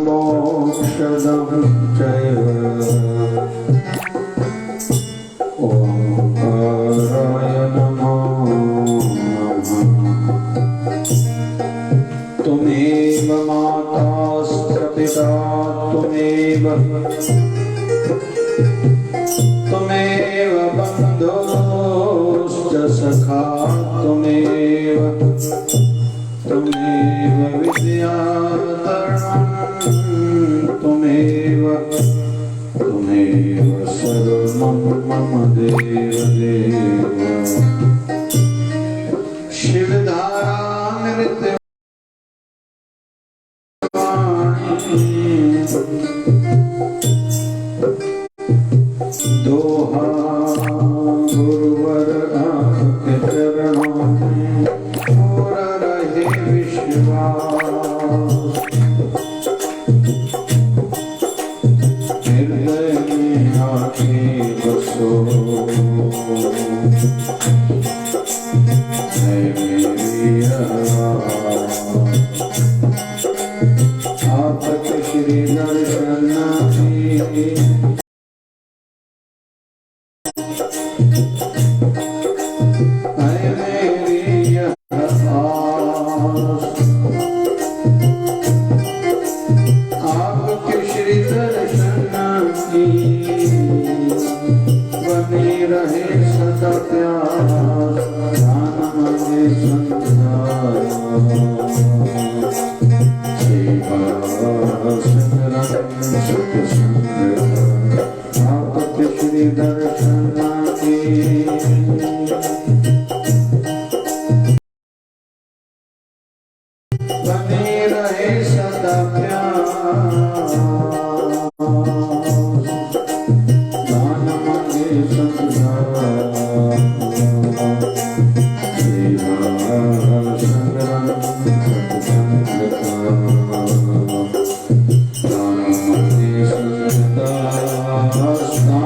मोक्षदं चैव ओंकाराय नमो नमः। त्वमेव मातास्त्र पिता त्वमेव बन्धुश्च सखा त्वमेव विद्याधरणं त्वमेव सर्वं मम देव देव। शिवधारामृतवाणी दोहा गुरुवर आपके चरणों में पूरा रहे विश्वास। हृदय में आके बसो है मेरी आवाज़। आपके श्री दर्शन की बने रहे सदा प्यार ध्यान मांगे सुख संग आपके श्री दर्शन की बने रहे सदा प्यार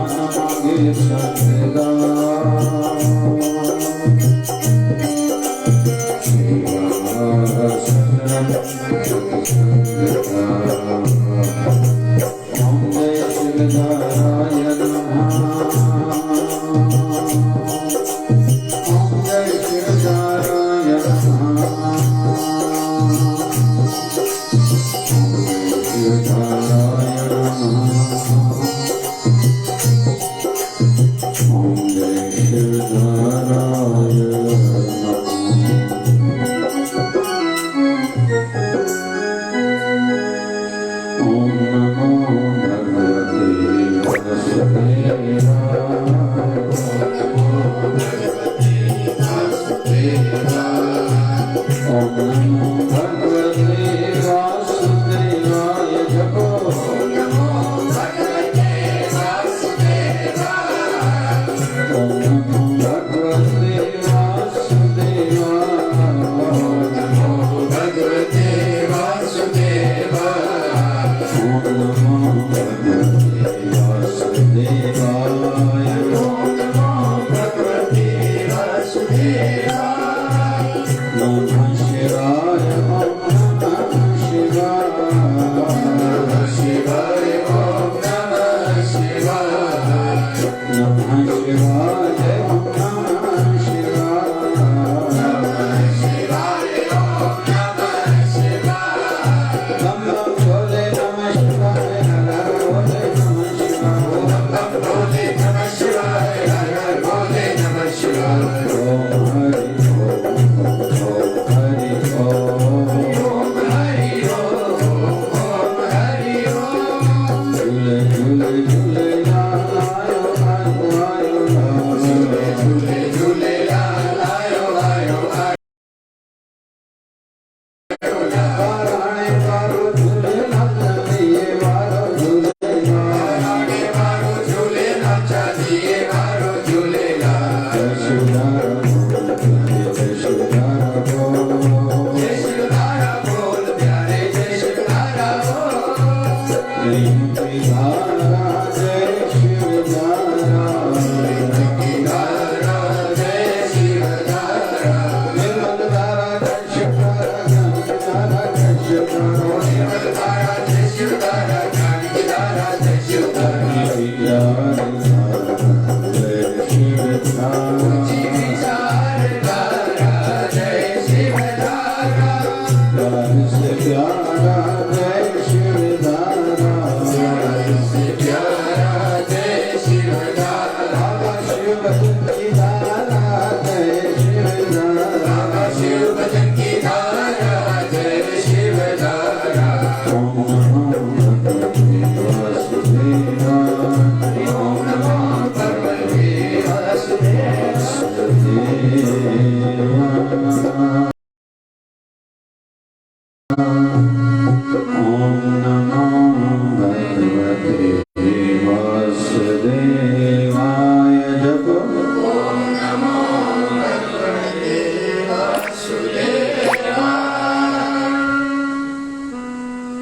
Jai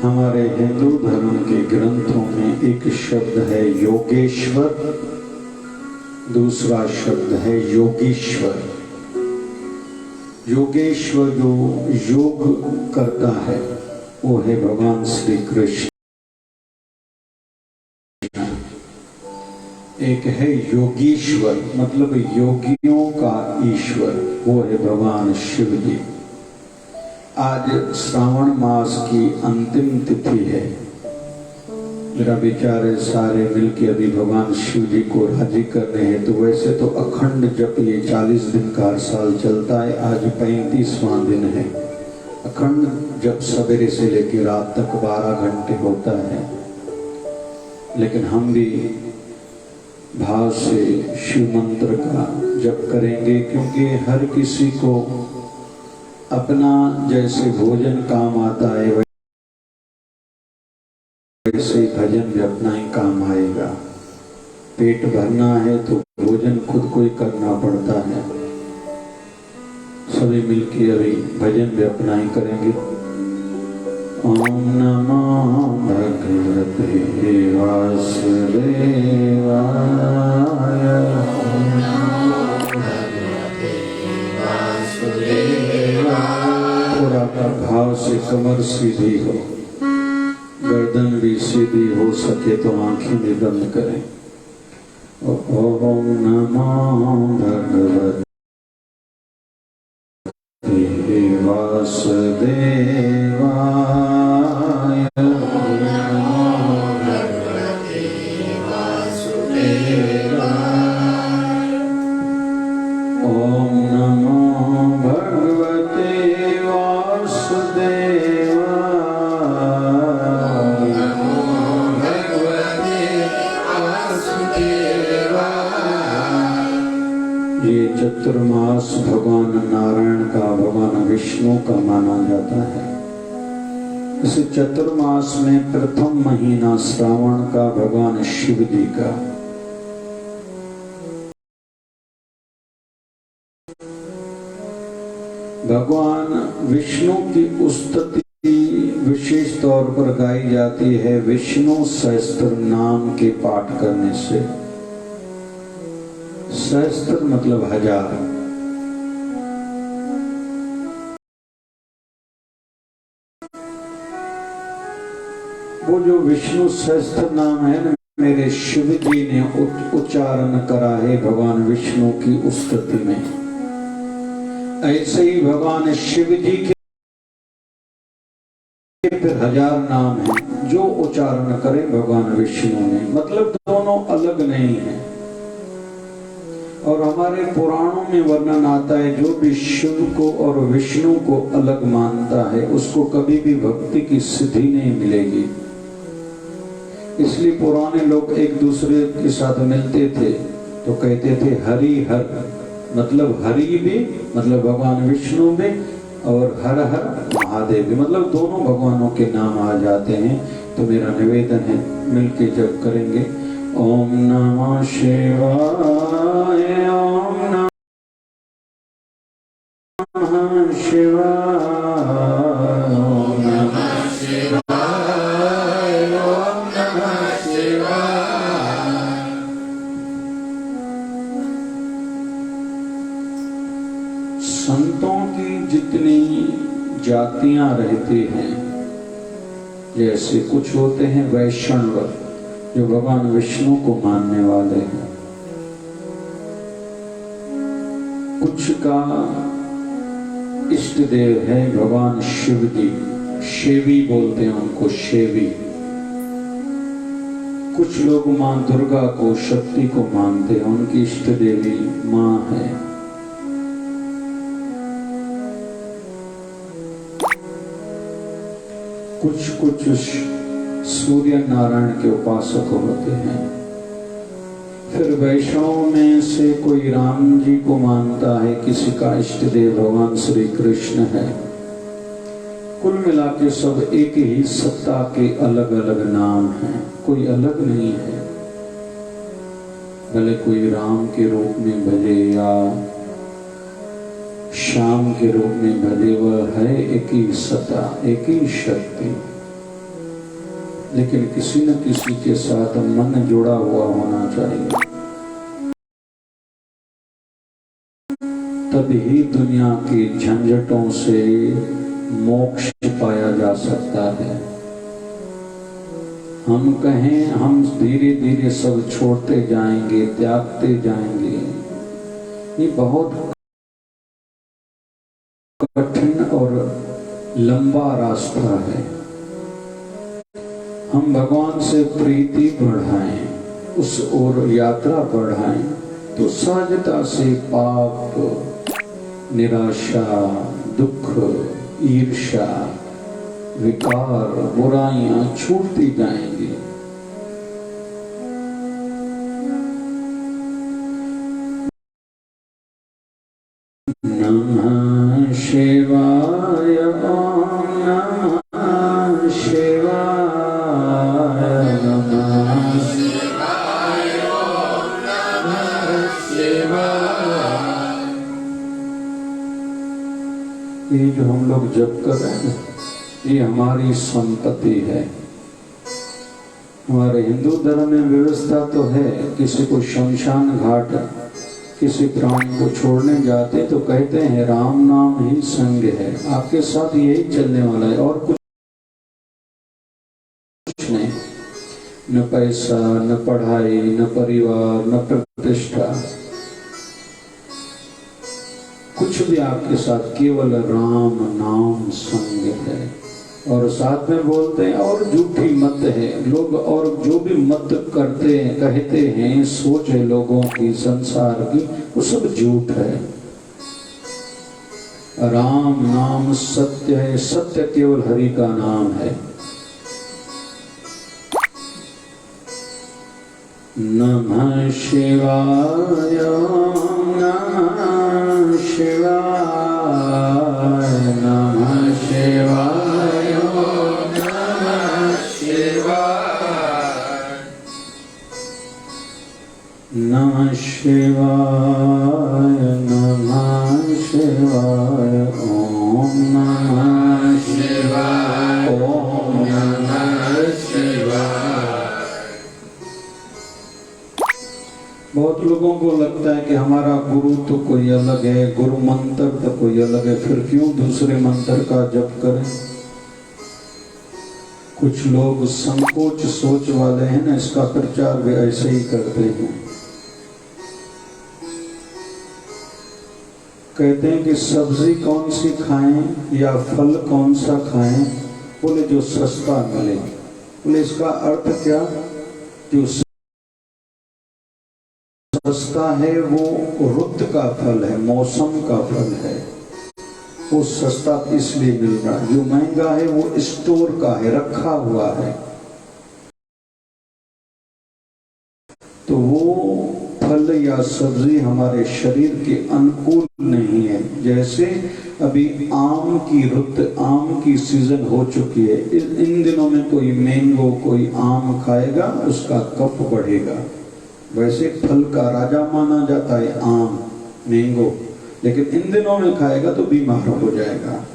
हमारे हिंदू धर्म के ग्रंथों में एक शब्द है योगेश्वर, दूसरा शब्द है योगीश्वर। योगेश्वर जो योग करता है वो है भगवान श्री कृष्ण। एक है योगीश्वर मतलब योगियों का ईश्वर, वो है भगवान शिव जी। आज श्रावण मास की अंतिम तिथि है। मेरा विचार है सारे मिलके अभी भगवान शिव जी को राजी कर रहे हैं। तो वैसे तो अखंड जप ये 40 दिन का हर साल चलता है, आज 35वां दिन है। अखंड जप सवेरे से लेकर रात तक 12 घंटे होता है। लेकिन हम भी भाव से शिव मंत्र का जप करेंगे, क्योंकि हर किसी को अपना जैसे भोजन काम आता है वैसे भजन भी अपना ही काम आएगा। पेट भरना है तो भोजन खुद को ही करना पड़ता है। सभी मिलके अभी भजन भी अपना ही करेंगे। ओम नमो भगवते वासुदेवाय। थोड़ा भाव से कमर सीधी हो, गर्दन भी सीधी हो सके तो आंखें भी बंद करें। ओम नमो भगवते वासुदेवाय। चतुर्मास भगवान नारायण का, भगवान विष्णु का माना जाता है। इस चतुर्मास में प्रथम महीना श्रावण का भगवान शिव जी का। भगवान विष्णु की स्तुति विशेष तौर पर गाई जाती है विष्णु सहस्त्र नाम के पाठ करने से। सहस्त्र मतलब हजार। वो जो विष्णु सहस्त्र नाम है ना, मेरे शिव जी ने उच्चारण करा है भगवान विष्णु की स्तुति में। ऐसे ही भगवान शिव जी के फिर 1000 नाम है जो उच्चारण करे भगवान विष्णु ने। मतलब दोनों अलग नहीं है। और हमारे पुराणों में वर्णन आता है जो भी शिव को और विष्णु को अलग मानता है उसको कभी भी भक्ति की सिद्धि नहीं मिलेगी। इसलिए पुराने लोग एक दूसरे के साथ मिलते थे तो कहते थे हरि हर, मतलब हरि भी मतलब भगवान विष्णु भी, और हर हर महादेव भी, मतलब दोनों भगवानों के नाम आ जाते हैं। तो मेरा निवेदन है मिलके जप करेंगे। ओम नमः शिवाय। ओम नमः शिवाय। ओम नमः शिवाय। ओम नमः शिवाय। संतों की जितनी जातियां रहती हैं जैसे कुछ होते हैं वैष्णव जो भगवान विष्णु को मानने वाले हैं, कुछ का इष्ट देव है भगवान शिव जी, शेवी बोलते हैं उनको, शेवी। कुछ लोग मां दुर्गा को, शक्ति को मानते हैं, उनकी इष्ट देवी मां है। कुछ सूर्य नारायण के उपासक होते हैं। फिर वैष्णव में से कोई राम जी को मानता है, किसी का इष्ट देव भगवान श्री कृष्ण है। कुल मिला के सब एक ही सत्ता के अलग अलग नाम हैं, कोई अलग नहीं है। भले कोई राम के रूप में भजे या श्याम के रूप में भजे, वह है एक ही सत्ता, एक ही शक्ति, लेकिन किसी न किसी के साथ मन जुड़ा हुआ होना चाहिए, तभी दुनिया के झंझटों से मोक्ष पाया जा सकता है। हम कहें हम धीरे धीरे सब छोड़ते जाएंगे, त्यागते जाएंगे, ये बहुत कठिन और लंबा रास्ता है। हम भगवान से प्रीति बढ़ाएं, उस ओर यात्रा बढ़ाएं, तो सहजता से पाप, निराशा, दुख, ईर्ष्या, विकार, बुराइयां छूटती जाएंगी। नमः शिवाय, नमः शिवाय, नमः शिवाय, नमः शिवाय। ये जो हम लोग जप कर रहे हैं, ये हमारी संपत्ति है। हमारे हिंदू धर्म में व्यवस्था तो है, किसी को शमशान घाट, किसी प्राणी को छोड़ने जाते तो कहते हैं राम नाम ही संग है। आपके साथ यही चलने वाला है और कुछ नहीं, न पैसा, न पढ़ाई, न परिवार, न प्रतिष्ठा, कुछ भी आपके साथ, केवल राम नाम संग है। और साथ में बोलते हैं और झूठी मत है लोग, और जो भी मत करते हैं, कहते हैं, सोच है लोगों की, संसार की, वो सब झूठ है। राम नाम सत्य है, सत्य केवल हरि का नाम है। नमः शिवाय, नमः शिवाय, नमः शिवाय, नमः शिवाय, नमः शिवाय, नमः शिवाय, ओम नमः शिवाय, ओम नमः शिवाय। बहुत लोगों को लगता है कि हमारा गुरु तो कोई अलग है, गुरु मंत्र तो कोई अलग है, फिर क्यों दूसरे मंत्र का जप करें। कुछ लोग संकोच सोच वाले हैं ना, इसका प्रचार भी ऐसे ही करते हैं। कहते हैं कि सब्जी कौन सी खाएं या फल कौन सा खाएं, बोले जो सस्ता मिले। बोले इसका अर्थ क्या, जो सस्ता है वो रुत का फल है, मौसम का फल है, वो सस्ता इसलिए मिल रहा है। जो महंगा है वो स्टोर का है, रखा हुआ है। तो वो फल या सब्जी हमारे शरीर के अनुकूल नहीं है। जैसे अभी आम की रुत, आम की सीजन हो चुकी है, इन दिनों में कोई मैंगो, कोई आम खाएगा उसका कफ बढ़ेगा। वैसे फल का राजा माना जाता है आम, मैंगो, लेकिन इन दिनों में खाएगा तो बीमार हो जाएगा।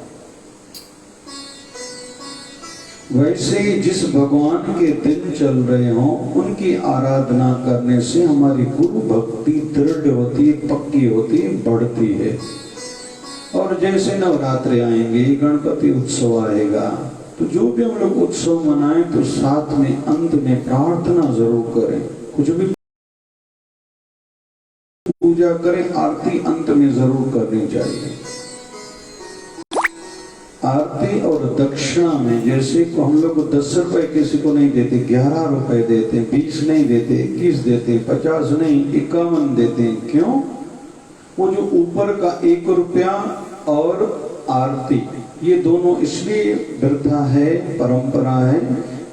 वैसे ही जिस भगवान के दिन चल रहे हों, उनकी आराधना करने से हमारी गुरु भक्ति दृढ़ होती, पक्की होती, बढ़ती है। और जैसे नवरात्रि आएंगे, गणपति उत्सव आएगा, तो जो भी हम लोग उत्सव मनाएं तो साथ में अंत में प्रार्थना जरूर करें। कुछ भी पूजा करें, आरती अंत में जरूर करनी चाहिए। आरती और दक्षिणा में जैसे को हम लोग 10 रुपए किसी को नहीं देते, 11 रुपए देते, 20 नहीं देते, 21 देते, 50 नहीं, 51 देते हैं। क्यों? वो जो ऊपर का 1 रुपया और आरती, ये दोनों इसलिए प्रथा है, परंपरा है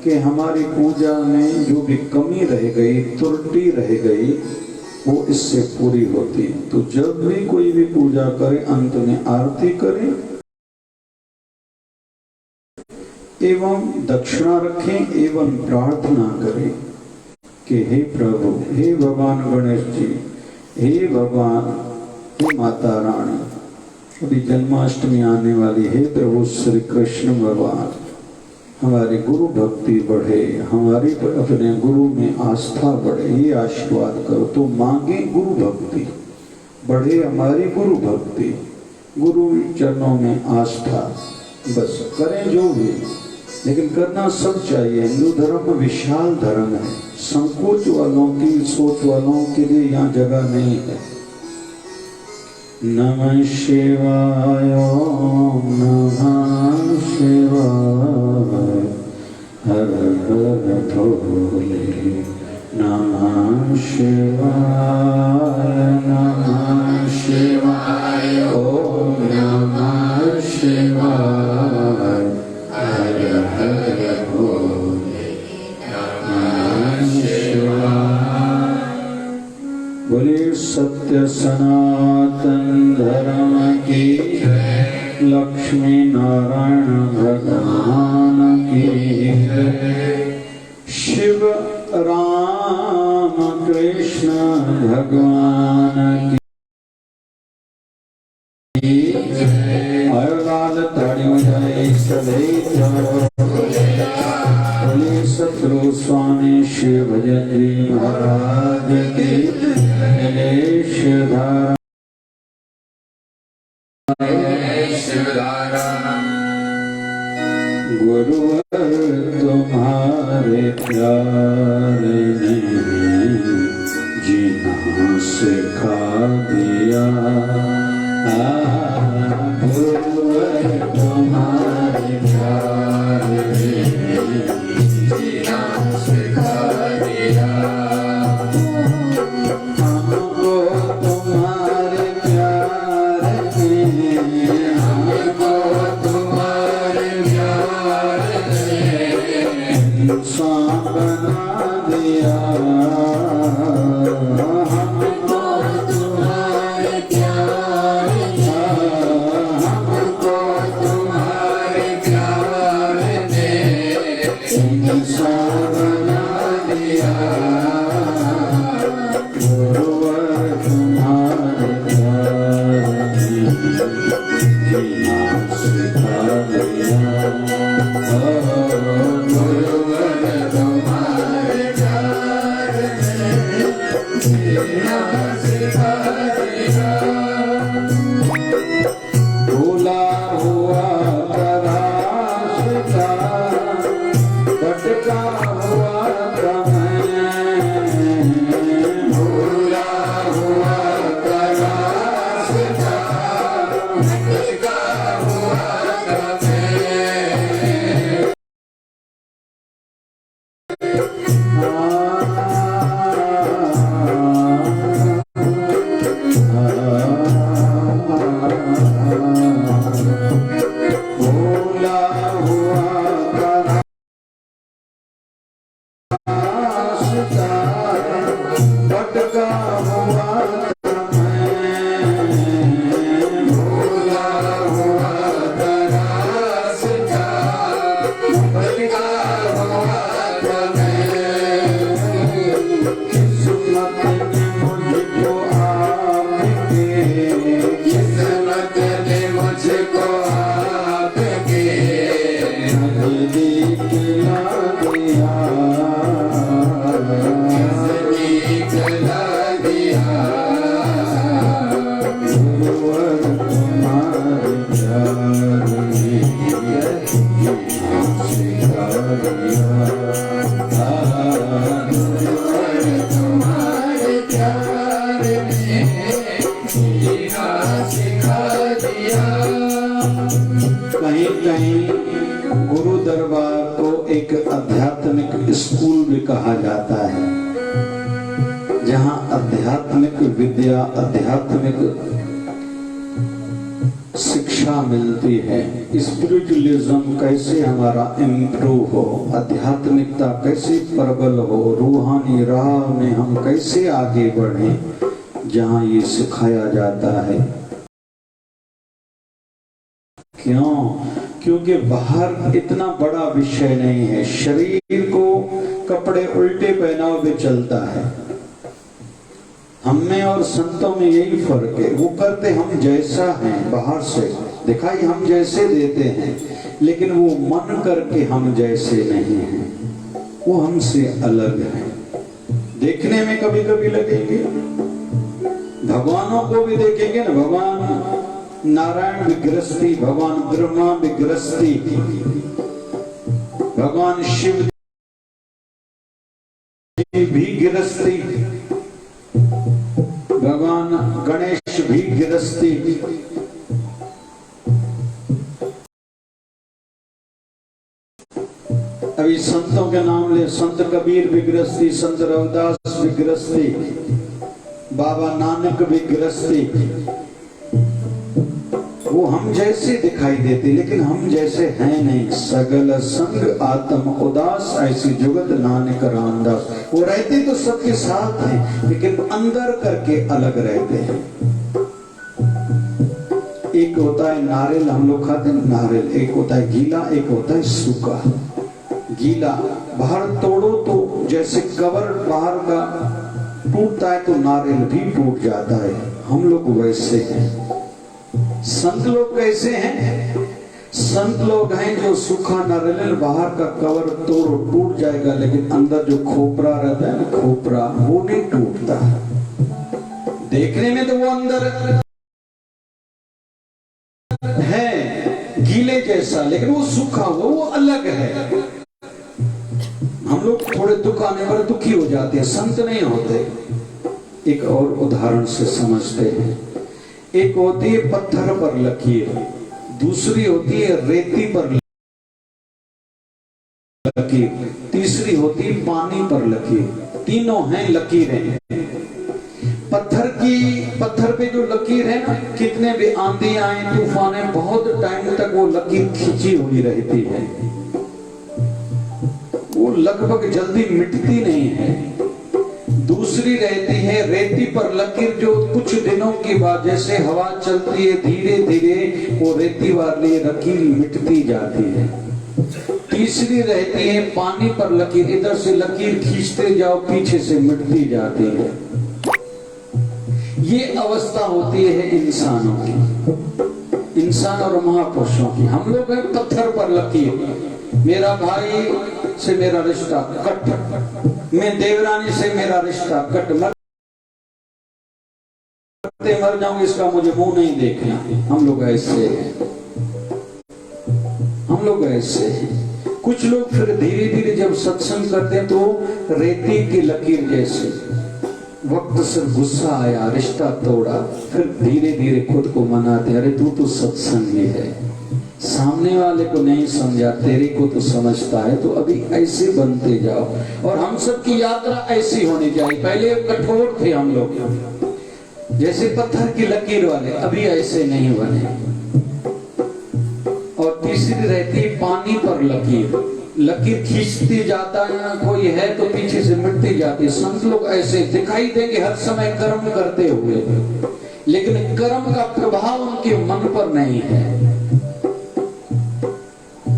कि हमारी पूजा में जो भी कमी रह गई, त्रुटि रह गई, वो इससे पूरी होती है। तो जब भी कोई भी पूजा करे अंत में आरती करें एवं दक्षिणा रखें एवं प्रार्थना करें कि हे प्रभु, हे भगवान गणेश जी, हे भगवान, हे माता रानी, अभी जन्माष्टमी आने वाली है, प्रभु श्री कृष्ण भगवान हमारी गुरु भक्ति बढ़े, हमारी अपने गुरु में आस्था बढ़े, ये आशीर्वाद करो। तो मांगे गुरु भक्ति बढ़े, हमारी गुरु भक्ति, गुरु चरणों में आस्था, बस करें जो भी, लेकिन करना सब चाहिए। हिंदू धर्म विशाल धर्म है, संकोच वालों की, सोच वालों के लिए यहाँ जगह नहीं है। नमः शिवाय, नमः शिवाय, हर हर भोले, नमः शिवाय, नमः शिवाय, ओम नमः शिवाय, हर हर भोले, नमः शिवाय। बोले सत्य सनातन धर्म की जय, लक्ष्मी नारायण भगवान की जय, शिव राम कृष्ण भगवान की जय। लाल ताड़ियों जाए सदैव, बोले सतगुरु स्वामी शिव भजन जी महाराज की जय। शिवधारा गुरुवर तुम्हारे प्यारे ने जीना सिखा दिया, गुरुवर तुम्हारे प्यारे ने जीना सिखा दिया, हमको तुम्हारे प्यारे ने, हमको तुम्हारे प्यारे ने इंसान बना दिया, हमको तुम्हारे प्यारे ने, हमको तुम्हारे प्यारे ने इंसान बना दिया, गुरुवर तुम्हारे प्यारे जीना सिखा दिया, गुरुवर तुम्हारे प्यारे जीना सिखा दिया। भूला हुआ रास्ता, भटका हुआ था मैं, भूला हुआ रास्ता, भटका हुआ था मैं। भूला हुआ रास्ता, भटका हुआ था मैं, भूला हुआ रास्ता, भटका हुआ था मैं। आध्यात्मिक स्कूल भी कहा जाता है, जहां आध्यात्मिक विद्या, आध्यात्मिक शिक्षा मिलती है। स्पिरिचुअलिज्म कैसे हमारा इम्प्रूव हो, आध्यात्मिकता कैसे प्रबल हो, रूहानी राह में हम कैसे आगे बढ़े, जहां ये सिखाया जाता है। क्यों? क्योंकि बाहर इतना बड़ा विषय नहीं है। शरीर को कपड़े उल्टे पहनाव भी चलता है। हमें और संतों में यही फर्क है, वो करते हम जैसा हैं, बाहर से दिखाई हम जैसे देते हैं, लेकिन वो मन करके हम जैसे नहीं हैं, वो हमसे अलग हैं। देखने में कभी कभी लगेंगे, भगवानों को भी देखेंगे ना, भगवान नारायण भी गृहस्थी, भगवान ब्रह्मा भी गृहस्थी, भगवान शिव भी गृहस्थी, भगवान गणेश भी गृहस्थी। अभी संतों के नाम ले, संत कबीर भी गृहस्थी, संत रविदास भी गृहस्थी, बाबा नानक भी गृहस्थी। वो हम जैसे दिखाई देते, लेकिन हम जैसे हैं नहीं। सगल संग आत्म उदास, ऐसी जुगत नानक रामदास। वो रहते तो सबके साथ हैं, लेकिन अंदर करके अलग रहते हैं। एक होता है नारियल, हम लोग खाते हैं नारियल, एक होता है गीला, एक होता है सूखा। गीला बाहर तोड़ो तो जैसे कवर बाहर का टूटता है, तो नारियल भी टूट जाता है। हम लोग वैसे हैं। संत लोग कैसे हैं? संत लोग हैं जो सूखा नारियल, बाहर का कवर तोड़ो टूट जाएगा, लेकिन अंदर जो खोपरा रहता है ना, खोपरा, वो नहीं टूटता। देखने में तो वो अंदर है गीले जैसा, लेकिन वो सूखा हुआ, वो अलग है। हम लोग थोड़े दुख आने पर दुखी हो जाते हैं, संत नहीं होते। एक और उदाहरण से समझते हैं। एक होती है पत्थर पर लकीर, दूसरी होती है रेती पर लकीर, तीसरी होती है पानी पर लकीर। तीनों हैं लकीरें। पत्थर पे जो लकीर है ना, कितने भी आंधी आए, तूफान आए, बहुत टाइम तक वो लकीर खींची हुई रहती है, वो लगभग जल्दी मिटती नहीं है। दूसरी रहती है रेती पर लकीर, जो कुछ दिनों के बाद जैसे हवा चलती है, धीरे धीरे वो रेती वाली लकीर मिटती जाती है। तीसरी रहती है पानी पर लकीर, इधर से लकीर खींचते जाओ, पीछे से मिटती जाती है। ये अवस्था होती है इंसानों की, इंसान और महापुरुषों की। हम लोग हैं पत्थर पर लकीर। मेरा भाई से मेरा रिश्ता कट, मैं देवरानी से मेरा रिश्ता कट, मर जाऊंगी, इसका मुझे मुंह नहीं देखना। हम लोग ऐसे हैं, हम लोग ऐसे हैं। कुछ लोग फिर धीरे धीरे जब सत्संग करते हैं तो रेती की लकीर जैसे, वक्त से गुस्सा आया, रिश्ता तोड़ा, फिर धीरे धीरे खुद को मनाते, अरे तू तो सत्संगी है, सामने वाले को नहीं समझा, तेरे को तो समझता है, तो अभी ऐसे बनते जाओ। और हम सब की यात्रा ऐसी होनी चाहिए। पहले कठोर थे हम लोग, जैसे पत्थर की लकीर वाले, अभी ऐसे नहीं बने। और तीसरी रहती पानी पर लकीर, लकीर खींचती जाता है, कोई है तो पीछे से मिटती जाती है। संत लोग ऐसे दिखाई देंगे हर समय कर्म करते हुए, लेकिन कर्म का प्रभाव उनके मन पर नहीं है।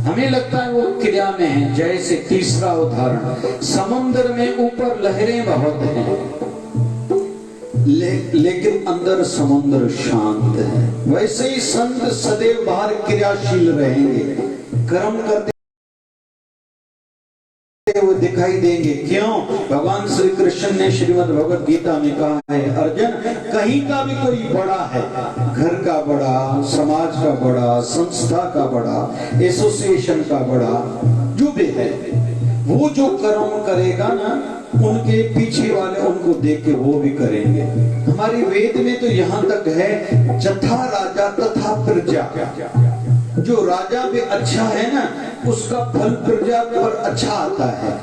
हमें लगता है वो क्रिया में है। जैसे तीसरा उदाहरण, समुद्र में ऊपर लहरें बहुत हैं, लेकिन अंदर समुद्र शांत है। वैसे ही संत सदैव बाहर क्रियाशील रहेंगे, कर्म करते वो दिखाई देंगे। क्यों? भगवान श्री कृष्ण ने श्रीमद् भगवद गीता में कहा है, अर्जुन कहीं का भी कोई बड़ा है, घर का बड़ा, समाज का बड़ा, संस्था का बड़ा, एसोसिएशन का बड़ा, जो भी है, वो जो कर्म करेगा ना, उनके पीछे वाले उनको देख के वो भी करेंगे। हमारी वेद में तो यहाँ तक है, जथा राजा तथा प्रजा। जो राजा भी अच्छा है ना, उसका फल प्रजा पर अच्छा आता है।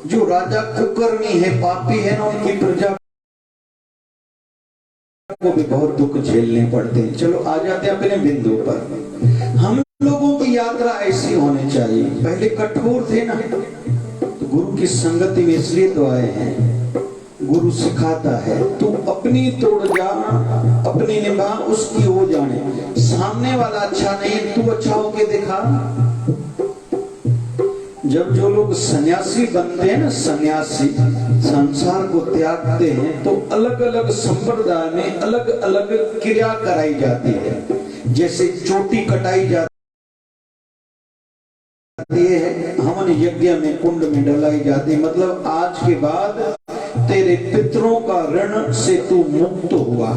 जो राजा कुकर्मी है, पापी है ना, उनकी प्रजा को भी बहुत दुख झेलने पड़ते हैं। चलो आ जाते हैं अपने बिंदु पर। हम लोगों की यात्रा ऐसी होनी चाहिए। पहले कठोर थे ना, तो गुरु की संगति में इसलिए तो आए हैं। गुरु सिखाता है तू अपनी तोड़ जा, अपनी निभा, उसकी हो जाने। सामने वाला अच्छा नहीं, तू अच्छा होके दिखा। जब जो लोग सन्यासी बनते हैं ना, सन्यासी संसार को त्यागते हैं, तो अलग अलग संप्रदाय में अलग अलग क्रिया कराई जाती है। जैसे चोटी कटाई जाती है, हवन यज्ञ में कुंड में डलाई जाती है। मतलब आज के बाद तेरे पितरों का ऋण से तू मुक्त हुआ।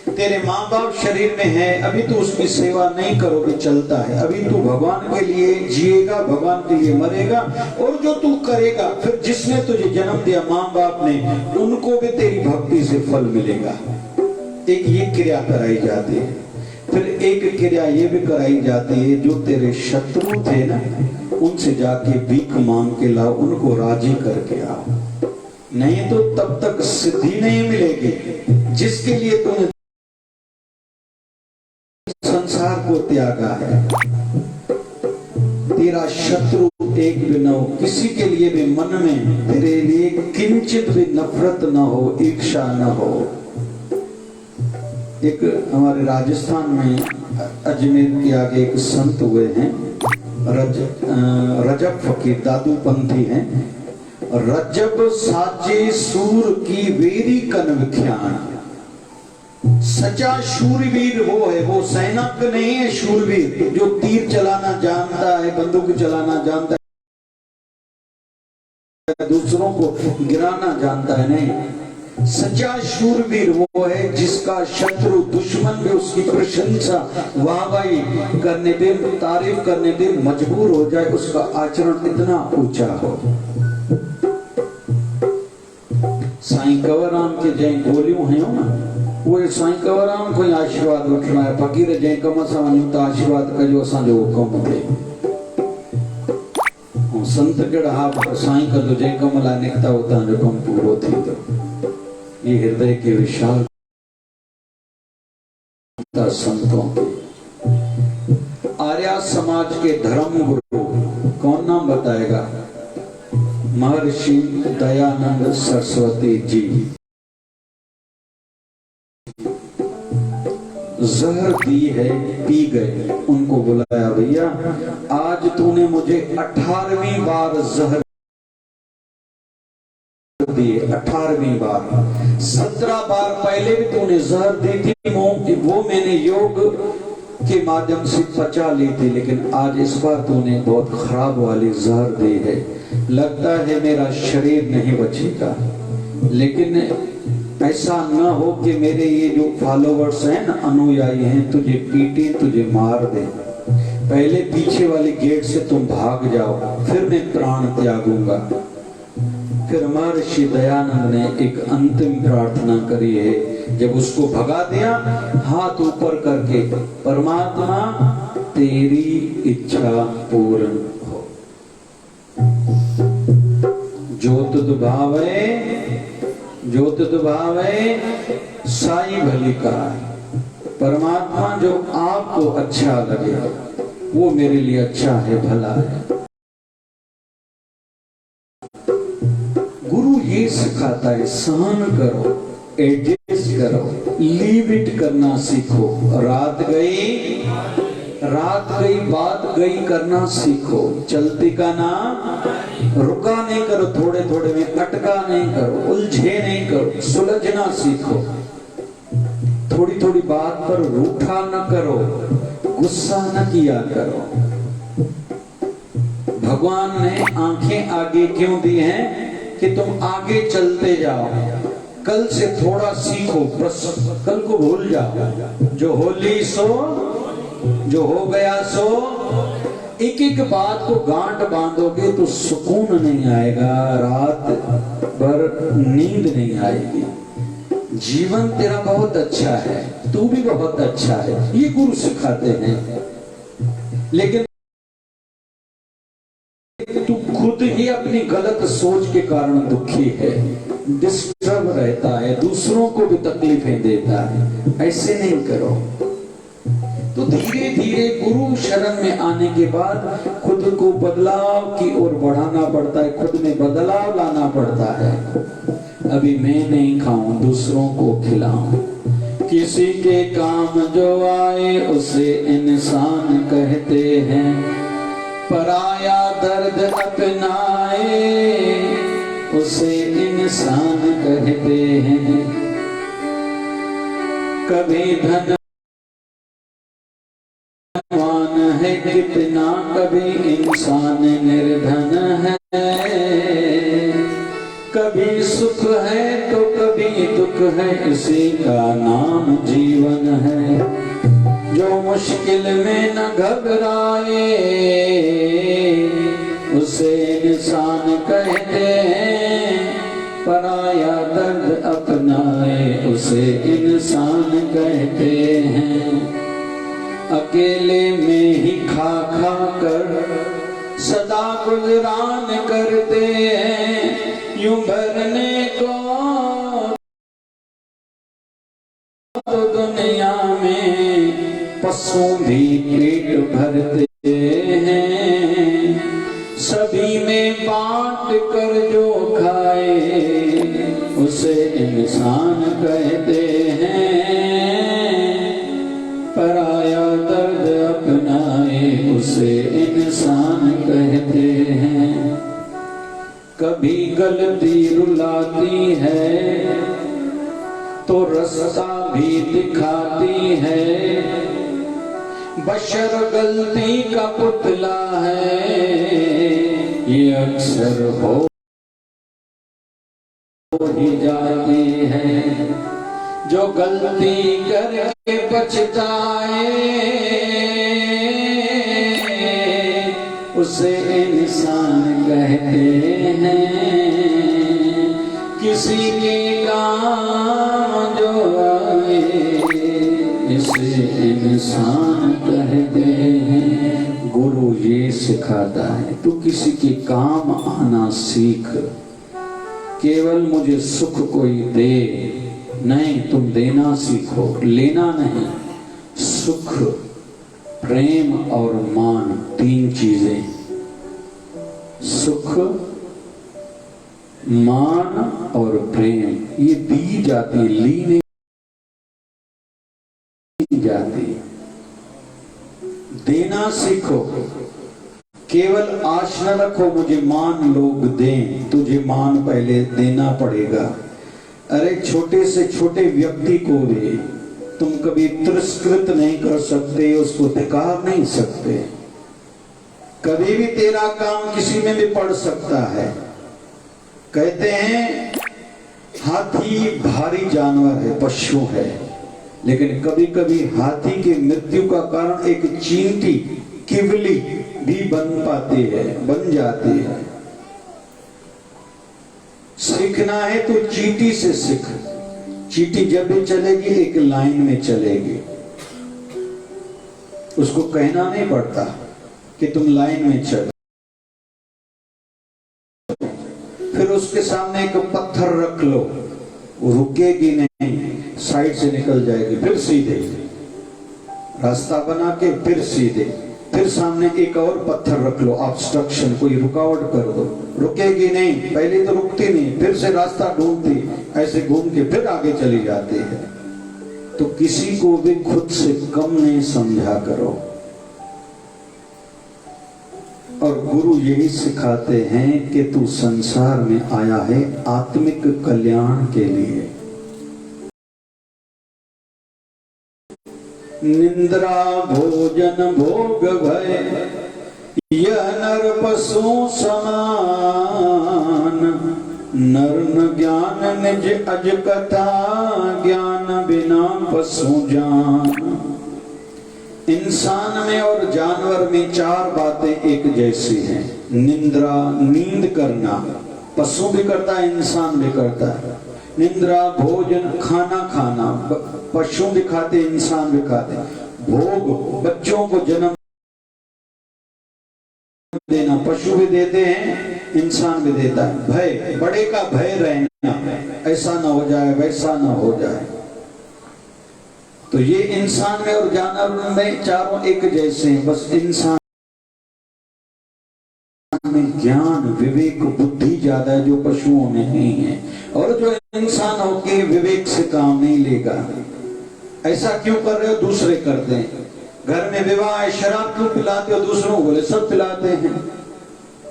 तेरे माँ बाप शरीर में है, अभी तू उसकी सेवा नहीं करोगे चलता है। अभी तू भगवान के लिए जिएगा, भगवान के लिए मरेगा, और जो तू करेगा फिर जिसने तुझे जन्म दिया माँ बाप ने, उनको भी तेरी भक्ति से फल मिलेगा। एक ये क्रिया कराई जाती है। फिर एक क्रिया ये भी कराई जाती है, जो तेरे शत्रु थे ना, उनसे जाके भीख मांग के लाओ, उनको राजी करके आओ। नहीं तो तब तक सिद्धि नहीं मिलेगी जिसके लिए तूने संसार को त्यागा है। तेरा शत्रु एक भी न हो, किसी के लिए भी मन में तेरे लिए किंचित भी नफरत न हो, ईर्ष्या न हो। एक हमारे राजस्थान में अजमेर के आगे एक संत हुए हैं, रजब फकीर, दादू पंथी हैं। रजब साजे सूर की वेरी कन विख्यान। सच्चा शूरवीर वो है, वो सैनिक नहीं है, शूरवीर जो तीर चलाना जानता है, बंदूक चलाना जानता है, दूसरों को गिराना जानता है। नहीं, सच्चा शूरवीर वो है जिसका शत्रु दुश्मन भी उसकी प्रशंसा वाहवाही करने पे, तारीफ करने पे मजबूर हो जाए, उसका आचरण इतना ऊंचा हो। साईं कंवरराम के जय गोलियों हैं ना, वो साईं कंवरराम को आशीर्वाद वठना है। फकीर जय कम सां वञूं त आशीर्वाद कजो, असांजो हुकुम थे। संत कहिड़ा हा साईं कदो जय कम लाइ निकिता, उतां जो कम पूरो थींदो। ये हृदय के विशाल संतों के। आर्य समाज के धर्म गुरु कौन नाम बताएगा? महर्षि दयानंद सरस्वती जी। जहर दी है, पी गए। उनको बुलाया, भैया आज तूने मुझे 18वीं बार जहर दिए, 18वीं बार। 17 बार पहले भी तूने जहर दी थी, वो मैंने योग के माध्यम से पचा ली थी, लेकिन आज इस बार तूने बहुत खराब वाली जहर दी है। लगता है मेरा शरीर नहीं बचेगा, लेकिन ऐसा न हो कि मेरे ये जो फॉलोवर्स हैं ना, अनुयायी हैं, तुझे पीटे, तुझे मार दे। पहले पीछे वाले गेट से तुम भाग जाओ, फिर मैं प्राण त्यागूंगा। फिर महर्षि दयानंद ने एक अंतिम प्रार्थना करी है। जब उसको भगा दिया, हाथ ऊपर करके, परमात्मा तेरी इच्छा पूर्ण हो। ज्योत दुभावे, ज्योत दुभावे साई भली कराए। परमात्मा जो आपको अच्छा लगे वो मेरे लिए अच्छा है, भला है। गुरु ये सिखाता है, सहन करो, एडजस्ट करो, लीव इट करना सीखो। रात गई, बात गई करना सीखो। चलती का नाम रुका नहीं करो, थोड़े थोड़े में अटका नहीं करो, उलझे नहीं करो, सुलझना सीखो। थोड़ी थोड़ी बात पर रूठा न करो, गुस्सा न किया करो। भगवान ने आंखें आगे क्यों दी हैं? कि तुम आगे चलते जाओ। कल से थोड़ा सीखो, बस कल को भूल जाओ। जो होली सो, जो हो गया सो। एक एक बात को गांठ बांधोगे तो सुकून नहीं आएगा, रात भर नींद नहीं आएगी। जीवन तेरा बहुत अच्छा है, तू भी बहुत अच्छा है, ये गुरु सिखाते हैं। लेकिन तू खुद ही अपनी गलत सोच के कारण दुखी है, डिस्टर्ब रहता है, दूसरों को भी तकलीफें देता है। ऐसे नहीं करो। तो धीरे धीरे गुरु शरण में आने के बाद खुद को बदलाव की ओर बढ़ाना पड़ता है, खुद में बदलाव लाना पड़ता है। अभी मैं नहीं खाऊं, दूसरों को खिलाऊं। किसी के काम जो आए उसे इंसान कहते हैं, पराया दर्द अपनाए उसे इंसान कहते हैं। कभी धनवान है कितना, कभी इंसान निर्धन है। कभी सुख है तो कभी दुख है, इसी का नाम जीवन है। जो मुश्किल में न घबराए उसे इंसान कहते हैं, पराया दर्द अपनाए उसे इंसान कहते हैं। अकेले में ही खा खा कर सदा गुजरान करते हैं, यूं भरने को तो दुनिया में पशु भी पेट भरते हैं। सभी में बांट कर जो खाए उसे इंसान कहते हैं, पराया दर्द अपनाए उसे इंसान कहते हैं। कभी गलती रुलाती है तो रास्ता भी दिखाती है, बशर गलती का पुतला है, ये अक्सर हो ही जाती है। जो गलती करके बच जाए उसे इंसान कहते हैं। किसी के काम जो आए इसे इंसान कहते हैं। गुरु ये सिखाता है, तू किसी के काम आना सीख। केवल मुझे सुख कोई दे नहीं, तुम देना सीखो, लेना नहीं। सुख, प्रेम और मान, तीन चीजें। सुख, मान और प्रेम, ये दी जाती, ली नहीं जाती। देना सीखो। केवल आश न रखो मुझे मान लोग दें, तुझे मान पहले देना पड़ेगा। अरे छोटे से छोटे व्यक्ति को भी तुम कभी तिरस्कृत नहीं कर सकते, उसको धिक्कार नहीं सकते। कभी भी तेरा काम किसी में भी पड़ सकता है। कहते हैं हाथी भारी जानवर है, पशु है, लेकिन कभी कभी हाथी की मृत्यु का कारण एक चींटी, किवली भी बन पाती है, बन जाती है। सीखना है तो चींटी से सीख। चींटी जब भी चलेगी एक लाइन में चलेगी, उसको कहना नहीं पड़ता कि तुम लाइन में चलो। फिर उसके सामने एक पत्थर रख लो, वो रुकेगी नहीं, साइड से निकल जाएगी, फिर सीधे रास्ता बना के फिर सीधे। फिर सामने एक और पत्थर रख लो, ऑब्स्ट्रक्शन, कोई रुकावट कर दो, रुकेगी नहीं। पहले तो रुकती नहीं, फिर से रास्ता ढूंढती, ऐसे घूम के फिर आगे चली जाती है। तो किसी को भी खुद से कम नहीं समझा करो। और गुरु यही सिखाते हैं कि तू संसार में आया है आत्मिक कल्याण के लिए। निंद्रा भोजन भोग भय यह नर पशु समान, नर न ज्ञान निज अज कथा, ज्ञान बिना पशु जान। इंसान में और जानवर में चार बातें एक जैसी हैं। निंद्रा, नींद करना, पशु भी करता है, इंसान भी करता है। निंद्रा, भोजन, खाना खाना, पशु भी खाते, इंसान भी खाते, भोग, बच्चों को जन्म देना, पशु भी देते हैं, इंसान भी देता है। भय, बड़े का भय रहना, ऐसा ना हो जाए, वैसा ना हो जाए। तो ये इंसान में और जानवर में चारों एक जैसे हैं, बस इंसान में ज्ञान, विवेक, बुद्धि ज्यादा है जो पशुओं में नहीं है। और जो इंसान होके विवेक से काम नहीं लेगा। ऐसा क्यों कर रहे हो? दूसरे करते हैं। घर में विवाह है, शराब क्यों पिलाते हो? दूसरों को बोले सब पिलाते हैं।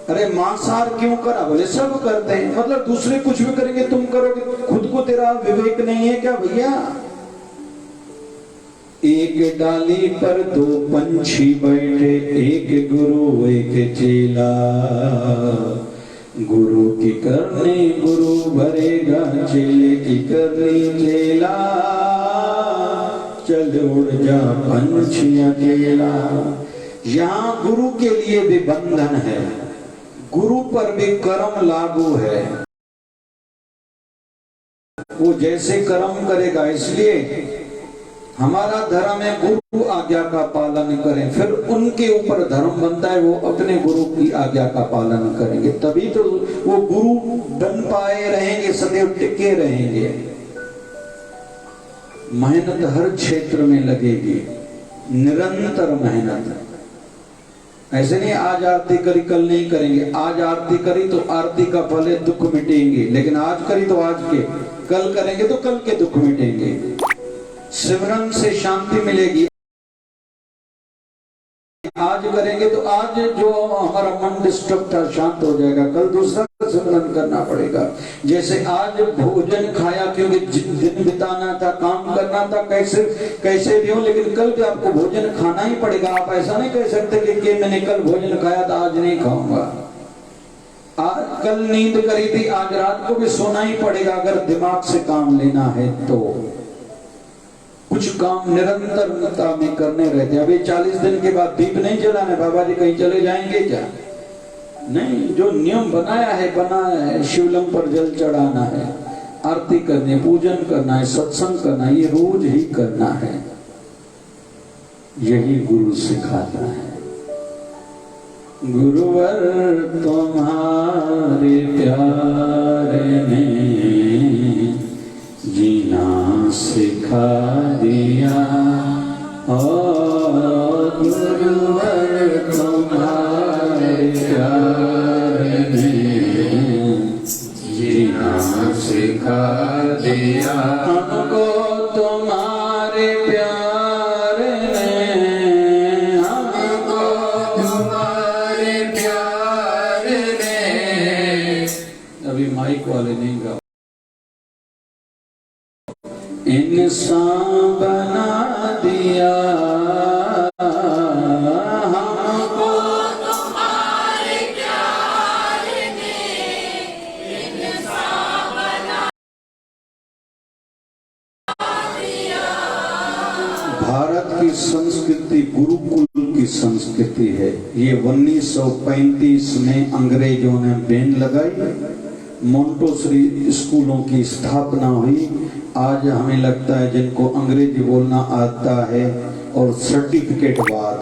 अरे मांसाहार क्यों करा? बोले सब करते हैं। मतलब दूसरे कुछ भी करेंगे तुम करोगे, खुद को तेरा विवेक नहीं है क्या भैया? एक डाली पर दो पंछी बैठे, एक गुरु एक चेला। गुरु की करनी गुरु भरेगा, चेले की करनी चेला। चल उड़ जा पंछी अकेला। यहाँ गुरु के लिए भी बंधन है, गुरु पर भी कर्म लागू है। वो जैसे कर्म करेगा, इसलिए हमारा धर्म है गुरु आज्ञा का पालन करें, फिर उनके ऊपर धर्म बनता है, वो अपने गुरु की आज्ञा का पालन करेंगे, तभी तो वो गुरु बन पाए रहेंगे, सदैव टिके रहेंगे। मेहनत हर क्षेत्र में लगेगी, निरंतर मेहनत। ऐसे नहीं आज आरती करी कल नहीं करेंगे, आज आरती करी तो आरती का फल है दुख मिटेंगे, लेकिन आज करी तो आज के, कल करेंगे तो कल के दुख मिटेंगे। सिमरन से शांति मिलेगी, आज करेंगे तो आज जो हमारा मन डिस्टर्ब था शांत हो जाएगा, कल दूसरा सिमरन करना पड़ेगा। जैसे आज भोजन खाया क्योंकि दिन बिताना था, काम करना था, कैसे कैसे भी हो, लेकिन कल भी आपको भोजन खाना ही पड़ेगा। आप ऐसा नहीं कह सकते कि मैंने कल भोजन खाया था आज नहीं खाऊंगा। कल नींद करी थी, आज रात को भी सोना ही पड़ेगा अगर दिमाग से काम लेना है तो। कुछ काम निरंतरता में करने रहते हैं। अभी 40 दिन के बाद दीप नहीं जलाने, बाबा जी कहीं चले जाएंगे क्या? नहीं, जो नियम बनाया है, शिवलिंग पर जल चढ़ाना है, आरती करनी, पूजन करना है, सत्संग करना है, ये रोज ही करना है। यही गुरु सिखाता है। गुरुवर तुम्हारे प्यारे ने जीना सिखा दिया, और गुरुवर तुम्हारे प्यारे ने जीना सिखा दिया। हमको तुम्हारे प्यारे ने, हमको तुम्हारे प्यारे ने। अभी माइक वाले नहीं गा। इंसान बना दिया, हमको तुम्हारे प्यारे ने इंसान बना दिया। भारत की संस्कृति गुरुकुल की संस्कृति है। ये 1935 में अंग्रेजों ने बैन लगाई, मोंटेसरी स्कूलों की स्थापना हुई। आज हमें लगता है जिनको अंग्रेजी बोलना आता है और सर्टिफिकेट बाद,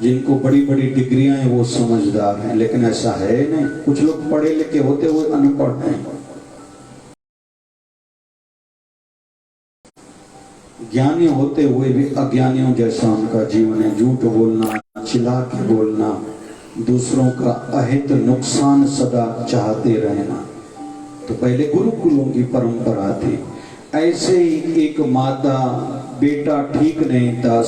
जिनको बड़ी बड़ी डिग्रियां हैं वो समझदार हैं, लेकिन ऐसा है नहीं। कुछ लोग पढ़े लिखे होते हुए अनपढ़ हैं, ज्ञानी होते हुए भी अज्ञानियों जैसा उनका जीवन है। झूठ बोलना, चिल्ला के बोलना, दूसरों का अहित नुकसान सदा चाहते रहना। तो पहले गुरुकुलों की परंपरा थी। ऐसे ही एक माता बेटा ठीक नहीं था,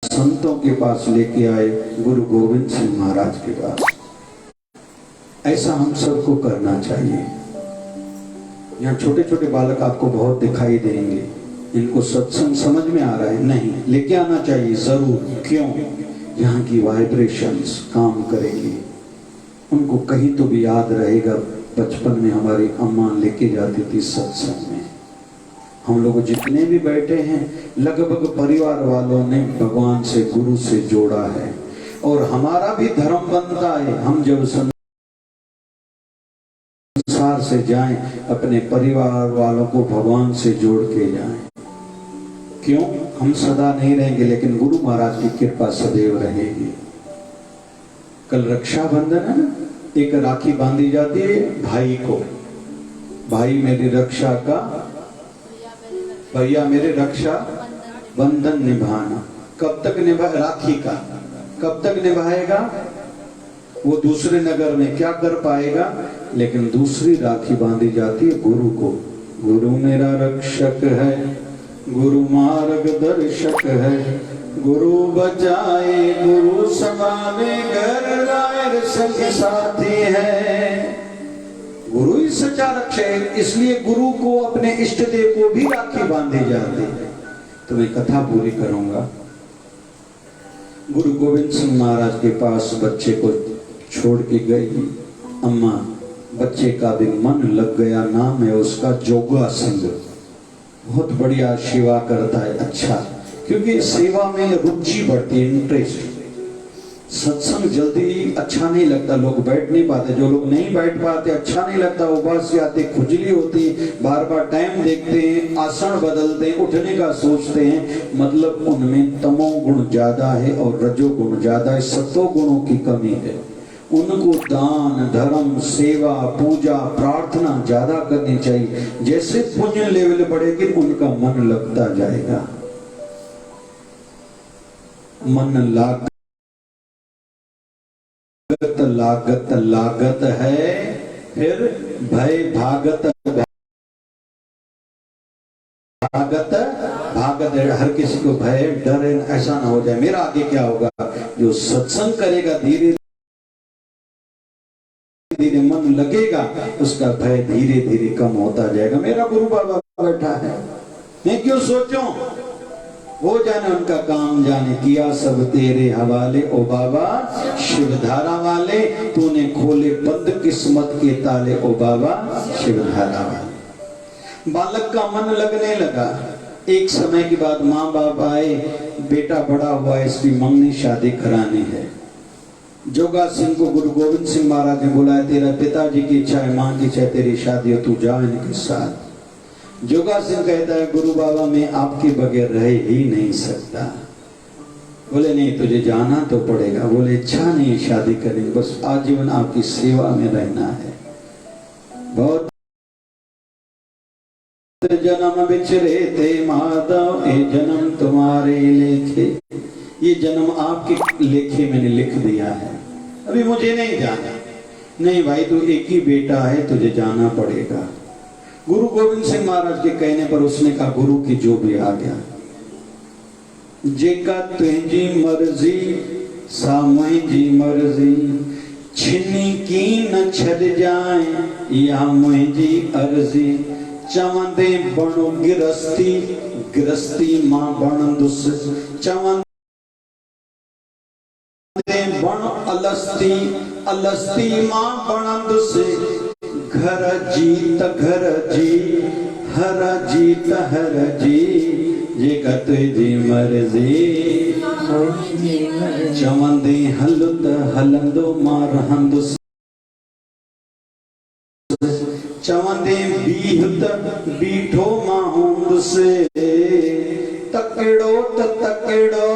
संतों के पास लेके आए, गुरु गोविंद सिंह महाराज के पास। ऐसा हम सबको करना चाहिए। यहाँ छोटे छोटे बालक आपको बहुत दिखाई देंगे, इनको सत्संग समझ में आ रहा है नहीं, लेके आना चाहिए जरूर। क्यों? यहाँ की वाइब्रेशंस काम करेगी, उनको कहीं तो भी याद रहेगा। बचपन में हमारी अम्मा लेके जाती थी सत्संग में। हम लोग जितने भी बैठे हैं लगभग परिवार वालों ने भगवान से, गुरु से जोड़ा है, और हमारा भी धर्म बनता है। हम जब संसार से जाएं, अपने परिवार वालों को भगवान से जोड़ के जाएं। क्यों? हम सदा नहीं रहेंगे, लेकिन गुरु महाराज की कृपा सदैव रहेगी। कल रक्षाबंधन है ना, एक राखी बांधी जाती है भाई को, भाई मेरी रक्षा का, भैया मेरे रक्षा बंधन निभाना। कब तक निभा, राखी का कब तक निभाएगा? वो दूसरे नगर में क्या कर पाएगा? लेकिन दूसरी राखी बांधी जाती है गुरु को। गुरु मेरा रक्षक है, गुरु मार्गदर्शक है, गुरु बचाए गुरु संभाले, घर रायर सखी साथी है। गुरु ही सच्चा रक्षक है, इसलिए गुरु को, अपने इष्ट देव को भी राखी बांधी जाती है। तो मैं कथा पूरी करूंगा। गुरु गोविंद सिंह महाराज के पास बच्चे को छोड़ के गई अम्मा। बच्चे का भी मन लग गया, नाम है उसका जोगा सिंह। बहुत बढ़िया सेवा करता है, अच्छा, क्योंकि सेवा में रुचि बढ़ती है, इंटरेस्ट। सत्संग जल्दी अच्छा नहीं लगता, लोग बैठ नहीं पाते। जो लोग नहीं बैठ पाते, अच्छा नहीं लगता, उबास आते, खुजली होती, बार बार टाइम देखते हैं, आसन बदलते हैं, उठने का सोचते हैं, मतलब उनमें तमोगुण ज्यादा है और रजोगुण ज्यादा है, सत्वगुणों की कमी है। उनको दान धर्म सेवा पूजा प्रार्थना ज्यादा करनी चाहिए। जैसे पुण्य लेवल बढ़ेगी उनका मन लगता जाएगा। मन लागत लागत है, फिर भय भागत भागत भागत है। हर किसी को भय डर ऐसा ना हो जाए, मेरा आगे क्या होगा। जो सत्संग करेगा, धीरे धीरे मन लगेगा, उसका भय धीरे धीरे कम होता जाएगा। मेरा गुरु बाबा बैठा है, मैं क्यों सोचूं, वो जाने उनका काम जाने, किया सब तेरे हवाले ओ बाबा शिवधारा वाले, तूने खोले बंद किस्मत के ताले ओ बाबा शिवधारा वाले। बालक का मन लगने लगा। एक समय के बाद माँ बाप आए, बेटा बड़ा हुआ, इसकी मंगनी शादी करानी है। जोगा सिंह को गुरु गोविंद सिंह महाराज ने बुलाया, तेरा पिताजी की इच्छा है, माँ की इच्छा है, तेरी शादी हो, तू जा इनके साथ। जोगा सिंह कहता है, गुरु बाबा मैं आपके बगैर रह ही नहीं सकता। बोले नहीं, तुझे जाना तो पड़ेगा। बोले इच्छा नहीं शादी करनी, बस आजीवन आपकी सेवा में रहना है। बहुत जन्म बिछरे थे माधव, ये जन्म तुम्हारे लेखे, ये जन्म आपके लेखे मैंने लिख दिया है, अभी मुझे नहीं जाना। नहीं भाई, तू एक ही बेटा है, तुझे जाना पड़ेगा। गुरु गोविंद सिंह महाराज के कहने पर उसने कहा, गुरु की जो भी आ गया, जेका तुझी मर्जी सा मुझी मर्जी, छिनी की न छड़ जाए या मुझी अर्जी, चवंदे बणो गिरस्ती गिरस्ती मां बण दुस, चवंदे बण अलस्ती अलस्ती मां बण दुस, घर जीत घर जी हर जीत हर जी, जेका तुझी मर्जी चवंदे हलुत हलंदो मां रहंदुस, चवंदे बीहत बीठो मां हूंदुस, तकड़ो त तकड़ो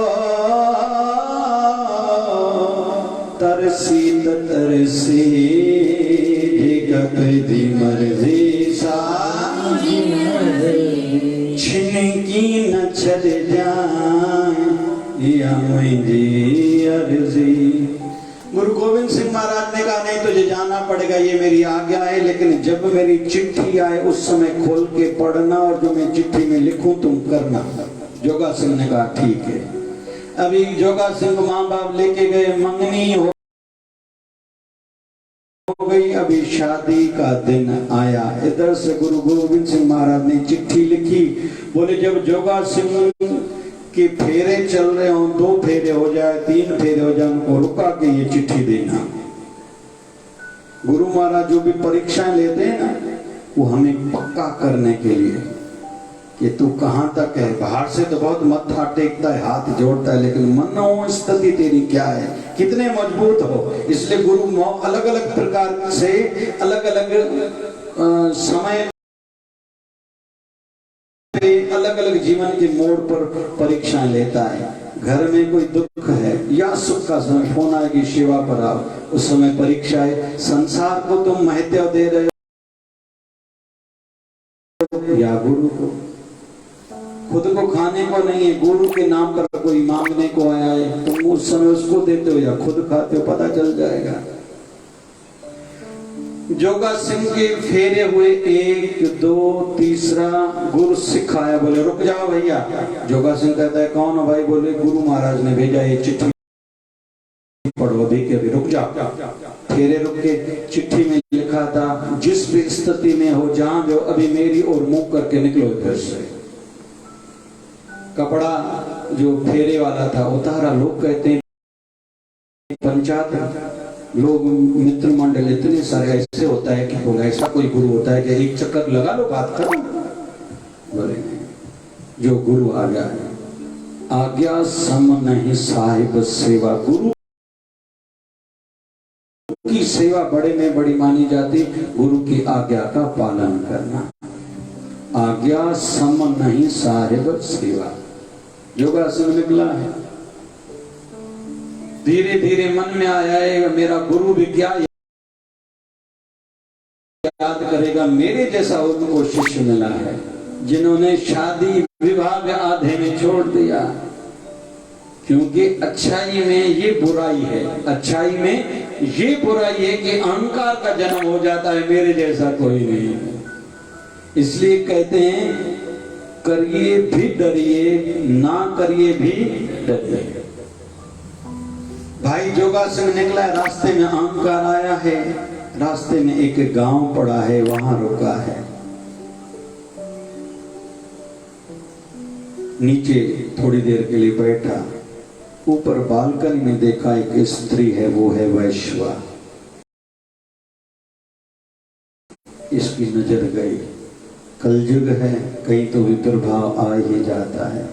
तरसी त तरसी, तुझी मर्जी सा छिनकी न छड़ जाए या मुझी अर्जी। गुरु गोविंद सिंह महाराज ने कहा, नहीं तुझे जाना पड़ेगा, ये मेरी आज्ञा है, लेकिन जब मेरी चिट्ठी आए उस समय खोल के पढ़ना और जो मैं चिट्ठी में लिखूं तुम करना। जोगा सिंह ने कहा ठीक है। अभी जोगा सिंह माँ बाप लेके गए, मंगनी हो गई, अभी शादी का दिन आया। इधर से गुरु गोविंद सिंह महाराज ने चिट्ठी लिखी। बोले जब जोगा सिंह के फेरे चल रहे हो, 2 फेरे हो जाए 3 फेरे हो जाए, उनको रुका के ये चिट्ठी देना। गुरु महाराज जो भी परीक्षाएं लेते हैं ना, वो हमें पक्का करने के लिए कि तू कहां तक है। बाहर से तो बहुत मत्था टेकता है, हाथ जोड़ता है, लेकिन मनो स्थिति तेरी क्या है, कितने मजबूत हो। इसलिए गुरु अलग अलग प्रकार से अलग अलग समय पे अलग अलग जीवन के मोड़ पर परीक्षाएं लेता है। घर में कोई दुख है या सुख का समय, फोन आएगी सेवा पर आओ, उस समय परीक्षा है। संसार को तुम महत्व दे रहे हो या गुरु को। खुद को खाने को नहीं है, गुरु के नाम पर कोई मांगने को आया है, तुम उस समय उसको देते हो या खुद खाते हो, पता चल जाएगा। जोगा सिंह के फेरे हुए 1 2 तीसरा गुरु सिखाया, बोले रुक जाओ भैया। जोगा सिंह कहता है कौन हो भाई? बोले गुरु महाराज ने भेजा, ये चिट्ठी पढ़ो अभी के अभी, रुक जाओ। फेरे रुक के चिट्ठी में लिखा था, जिस भी स्थिति में हो, जहां भी हो, अभी मेरी ओर मुंह करके निकलो घर से। कपड़ा जो फेरे वाला था उतारा। लोग कहते हैं पंचायत लोग मित्र मंडल इतने सारे ऐसे होता है कि बोला ऐसा कोई गुरु होता है कि एक चक्कर लगा लो बात करो। बोले जो गुरु आ गया है, आज्ञा सम नहीं साहिब सेवा। गुरु की सेवा बड़े में बड़ी मानी जाती, गुरु की आज्ञा का पालन करना। आज्ञा सम नहीं साहिब सेवा। योगा सिंह निकला है, धीरे धीरे मन में आया है मेरा गुरु भी क्या याद करेगा। मेरे जैसा उनको शिष्य मिला है जिन्होंने शादी विवाह आधे में छोड़ दिया, क्योंकि अच्छाई में ये बुराई है, अच्छाई में ये बुराई है कि अहंकार का जन्म हो जाता है, मेरे जैसा कोई नहीं है। इसलिए कहते हैं करिए भी डरिए, ना करिए भी डरिए। भाई जोगा सिंह निकला है, रास्ते में अहंकार आया है, रास्ते में एक गांव पड़ा है, वहां रुका है। नीचे थोड़ी देर के लिए बैठा, ऊपर बालकनी में देखा एक स्त्री है, वो है वैश्वा। इसकी नजर गई, कलयुग है, कहीं तो विप्रभाव आ ही जाता है।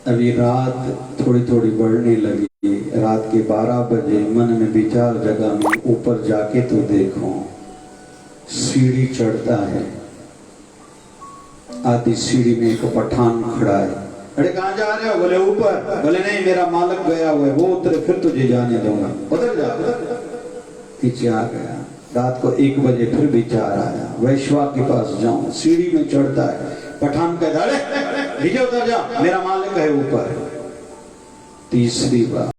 अभी रात थोड़ी थोड़ी बढ़ने लगी, रात के 12 बजे मन में विचार जगा, मैं ऊपर जाके तो देखूं। सीढ़ी चढ़ता है, आधी सीढ़ी में एक पठान खड़ा है। अरे कहाँ जा रहे हो? बोले ऊपर। बोले नहीं, मेरा मालिक गया हुआ है, वो उतरे फिर तुझे जाने दूंगा, उधर जा। पीछे आ गया। रात को 1 बजे फिर विचार आया, वैश्वा के पास जाऊं। सीढ़ी में चढ़ता है, पठान कहता है नीचे उतर जा, मेरा मालिक है ऊपर। तीसरी बार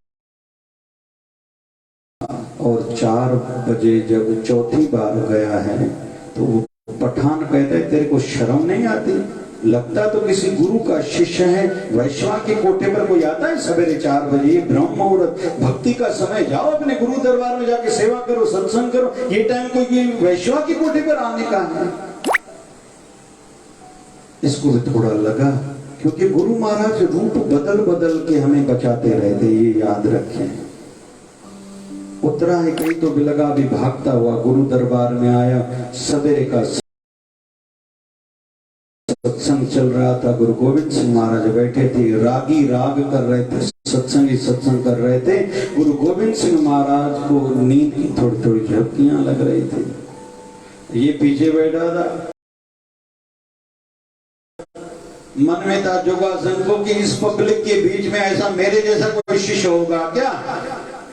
और 4 बजे जब चौथी बार गया है तो वो पठान कहता है तेरे को शर्म नहीं आती? लगता तो किसी गुरु का शिष्य है। वैश्वा के कोठे पर कोई आता है सवेरे 4 बजे? ये ब्रह्म मुहूर्त, भक्ति का समय, जाओ अपने गुरु दरबार में जाके सेवा करो, सत्संग करो। ये टाइम कोई वैश्वा के कोठे पर आने का है? इसको भी थोड़ा लगा, क्योंकि गुरु महाराज रूप बदल बदल के हमें बचाते रहते, ये याद रखें। उतरा है कहीं तो भी लगा, भी भागता हुआ गुरु दरबार में आया। सवेरे का सत्संग चल रहा था, गुरु गोविंद सिंह महाराज बैठे थे, रागी राग कर रहे थे, सत्संगी सत्संग कर रहे थे। गुरु गोविंद सिंह महाराज को नींद की थोड़ी थोड़ी झपकियां लग रही थी। ये पीछे बैठा था, मन में था जोगा सिंह को कि इस पब्लिक के बीच में ऐसा मेरे जैसा कोई शिष्य होगा क्या,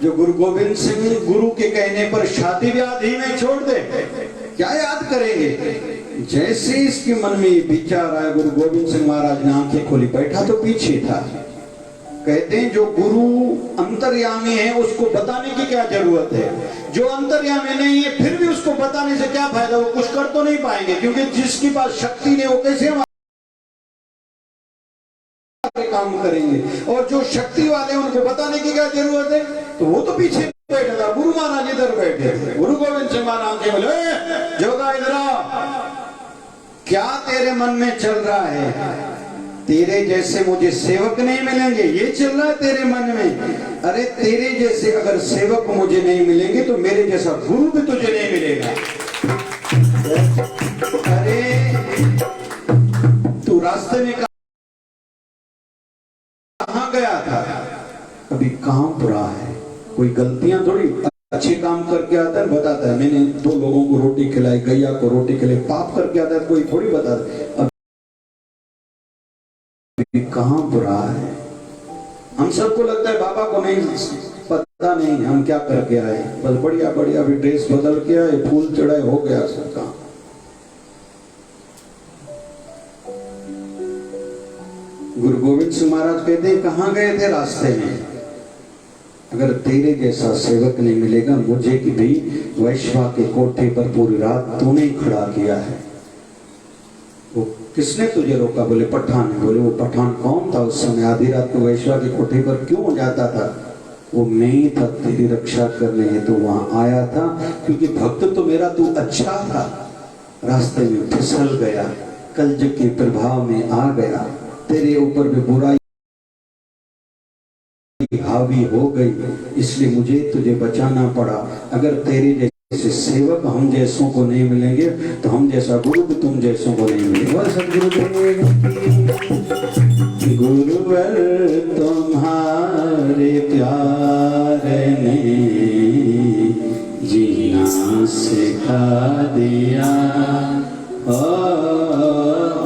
जो गुरु गोविंद सिंह गुरु के कहने पर शादी ब्याह ही में छोड़ दे? क्या याद करेंगे? जैसे इसके मन में विचार आया, गुरु गोविंद सिंह महाराज ने आंखें खोली। बैठा तो पीछे था। कहते हैं जो गुरु अंतर्यामी है उसको बताने की क्या जरूरत है? जो अंतर्यामी नहीं है फिर भी उसको बताने से क्या फायदा? वो कुछ कर तो नहीं पाएंगे, क्योंकि जिसके पास शक्ति नहीं वो कैसे काम करेंगे। और जो शक्ति वाले उनको बताने की क्या जरूरत है? तो वो तो पीछे बैठा था, गुरु महाराज इधर बैठे थे। गुरु गोविंद सिंह महाराज बोले जोगा इधर आ, क्या तेरे मन में चल रहा है? तेरे जैसे मुझे सेवक नहीं मिलेंगे, ये चल रहा है तेरे मन में? अरे तेरे जैसे अगर सेवक मुझे नहीं मिलेंगे तो मेरे जैसा गुरु भी तुझे नहीं मिलेगा। अरे तू कहाँ बुरा है। कोई गलतियां थोड़ी, अच्छे काम करके आता है बताता है मैंने 2 लोगों को रोटी खिलाई, गैया को रोटी खिलाई। पाप करके आता है कोई थोड़ी बताता है अभी कहाँ बुरा है। हम सबको लगता है बाबा को नहीं पता नहीं हम क्या करके आए, बस बढ़िया बढ़िया भी ड्रेस बदल के आए, फूल चढ़ाए, हो गया सब काम। गुरु गोविंद सिंह महाराज कहते हैं कहाँ गए थे रास्ते में, अगर तेरे जैसा सेवक नहीं मिलेगा मुझे कि भी वैश्वा के कोठे पर पूरी रात तूने खड़ा किया है। वो किसने तुझे रोका, बोले पठान ने। बोले वो पठान कौन था उस समय, आधी रात को वैश्वा के कोठे पर क्यों जाता था? वो मैं ही था, तेरी रक्षा करने हेतु तो वहां आया था, क्योंकि भक्त तो मेरा तू अच्छा था, रास्ते में फिसल गया, कलज के प्रभाव में आ गया, तेरे ऊपर भी बुराई हावी हो गई, इसलिए मुझे तुझे बचाना पड़ा। अगर तेरे जैसे सेवक हम जैसों को नहीं मिलेंगे तो हम जैसा गुरु भी तुम जैसों को नहीं मिलेगा। गुरुवर तुम्हारे प्यार ने जीना सिखा दिया,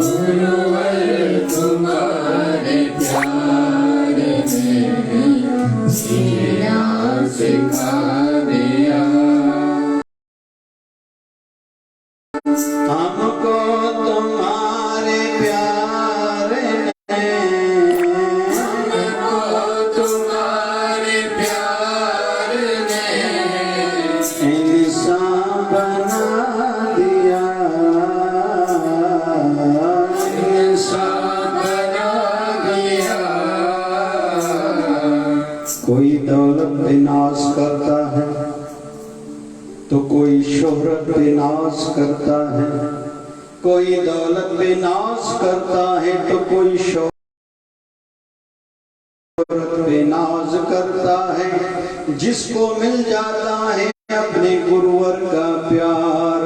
गुरुवर तुम्हारे प्यार ने जीना सिखा दिया। हमको तुम्हारे प्यार ने, हमको तुम्हारे प्यार ने इंसान बना दिया, इंसान बना दिया। कोई दौलत पे नाज करता है तो कोई शोहरत पे नाज करता है, कोई दौलत पे नाज करता है तो कोई शोहरत पे नाज करता है। जिसको मिल जाता है अपने गुरुवर का प्यार,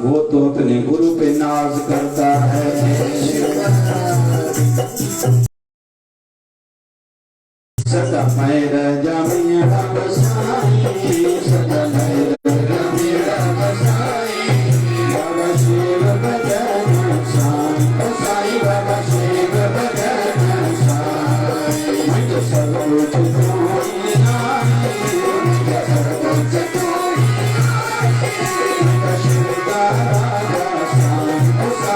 वो तो अपने गुरु पे नाज करता है। सदा मेरा जामिया बसाई, सदा मेरा मेरा बसाई, बाबा शिव भजन साई, बसाई बाबा शिव भजन साई। मैं तो सब कुछ तोई नाई, मैं सब कुछ तोई नाई, मैं शिव का राजा साई।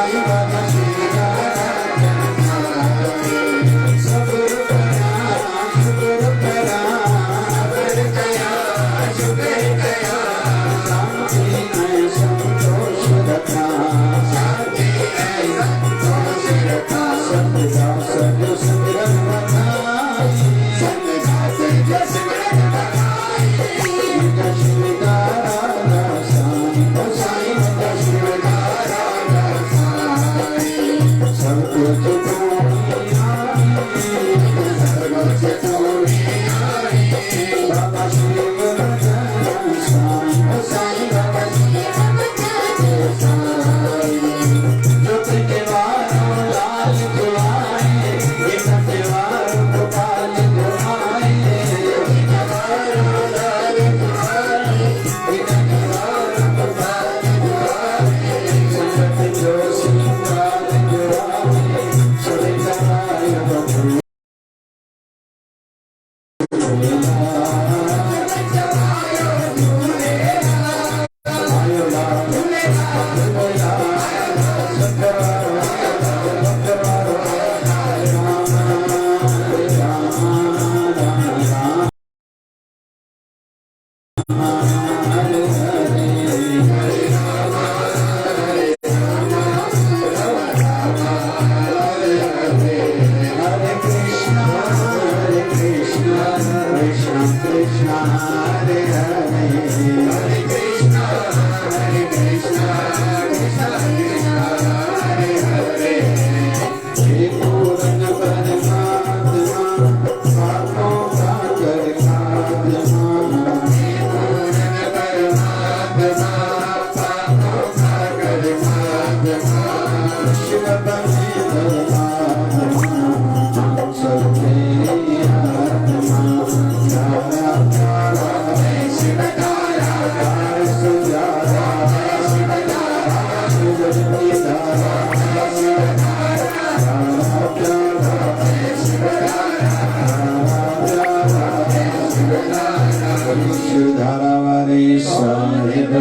शिवधारा वाले साहेब